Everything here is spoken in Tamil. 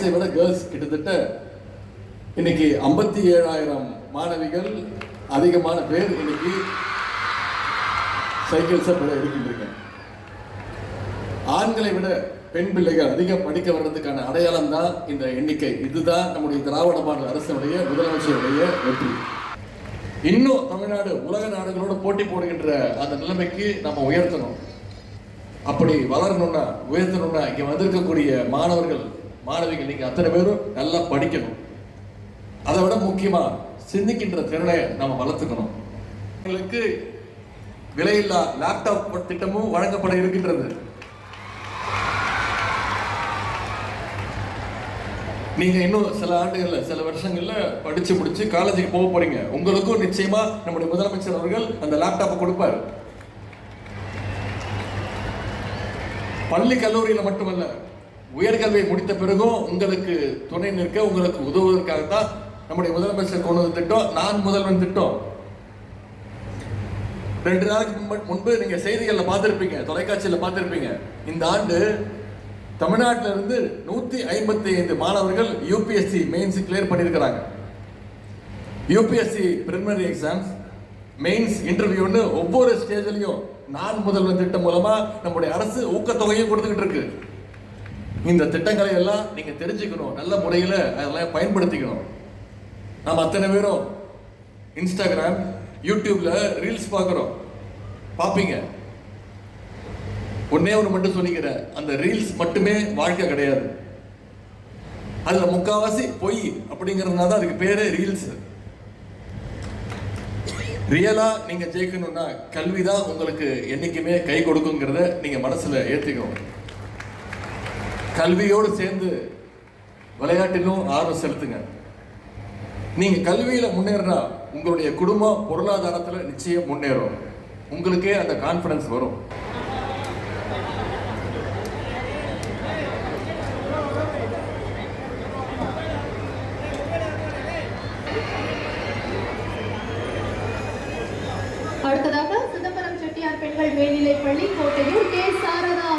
பாய்ஸை விட கேர்ள்ஸ் கிட்டத்தட்ட இன்னைக்கு 57,000 மாணவிகள் அதிகமான பேர் இன்னைக்கு சைக்கிள்ஸை எடுக்கின்றீங்க. ஆண்களை விட பெண் பிள்ளைகள் அதிகம் படிக்க வர்றதுக்கான அடையாளம் தான் இந்த எண்ணிக்கை. இதுதான் நம்முடைய திராவிட மாடல் அரசுடைய முதலமைச்சருடைய வெற்றி. இன்னும் தமிழ்நாடு உலக நாடுகளோடு போட்டி போடுகின்ற அந்த நிலைமைக்கு நம்ம உயர்த்தணும். அப்படி வளரணும்னா உயர்த்தணும்னா இங்க வந்திருக்கக்கூடிய மாணவர்கள் மாணவிகள் நீங்க அத்தனை பேரும் நல்லா படிக்கணும். அதை விட முக்கியமா சிந்திக்கின்ற திறனை நம்ம வளர்த்துக்கணும். உங்களுக்கு விலையில்லா லேப்டாப் திட்டமும் வழங்கப்பட இருக்கின்றது. நீங்க இன்னும் சில ஆண்டுகள்ல சில வருஷங்கள்ல படிச்சு முடிச்சு காலேஜுக்கு போக போறீங்க. உங்களுக்கும் நிச்சயமா நம்முடைய முதலமைச்சர் அவர்கள் அந்த லேப்டாப்பை கொடுப்பார். பள்ளி கல்லூரியில மட்டுமல்ல, உயர்கல்வியை முடித்த பிறகும் உங்களுக்கு துணை நிற்க உங்களுக்கு உதவுவதற்காகத்தான் நம்முடைய முதலமைச்சர் கொண்டு வந்த திட்டம் நான் முதல்வன் திட்டம். 2 நாளுக்கு முன்பு நீங்க செய்திகள்ல பார்த்திருப்பீங்க, தொலைக்காட்சியில பார்த்திருப்பீங்க. இந்த ஆண்டு தமிழ்நாட்டில இருந்து 155 மாணவர்கள் யூபிஎஸ்சி மெயின்ஸ் கிளியர் பண்ணியிருக்கிறாங்க. யூபிஎஸ்சி பிரிலிமினரி எக்ஸாம்ஸ், மெயின்ஸ், இன்டர்வியூன்னு ஒவ்வொரு ஸ்டேஜ்லையும் நான் முதல்வன் திட்டம் மூலமா நம்முடைய அரசு ஊக்கத்தொகையும் கொடுத்துக்கிட்டு இருக்கு. இந்த திட்டங்களை எல்லாம் நீங்க தெரிஞ்சுக்கணும், நல்ல முறையில் அதெல்லாம் பயன்படுத்திக்கணும். நாம் அத்தனை பேரும் இன்ஸ்டாகிராம், யூடியூப்ல ரீல்ஸ் பார்க்குறோம், பார்ப்பீங்க. ஒன்னே ஒன்று மட்டும் சொல்லிக்கிறேன், அந்த ரீல்ஸ் மட்டுமே வாழ்க்கை கிடையாது. அதுல முக்காவாசி பொய் அப்படிங்கிறதுனால தான் அதுக்கு பேரு ரீல்ஸ். ரியலா நீங்க ஜெயிக்கணும்னா கல்விதான் உங்களுக்கு என்னைக்குமே கை கொடுக்குங்கிறத நீங்க மனசுல ஏத்துக்கணும். கல்வியோடு சேர்ந்து விளையாட்டிலும் ஆர்வம் செலுத்துங்க. நீங்க கல்வியில முன்னேறினா உங்களுடைய குடும்பம் பொருளாதாரத்துல நிச்சயம் முன்னேறும். உங்களுக்கே அந்த கான்பிடன்ஸ் வரும். அடுத்ததாக சிதம்பரம் செட்டியார் பெண்கள் மேல்நிலைப்பள்ளி கோட்டையூர் கே. சாரதா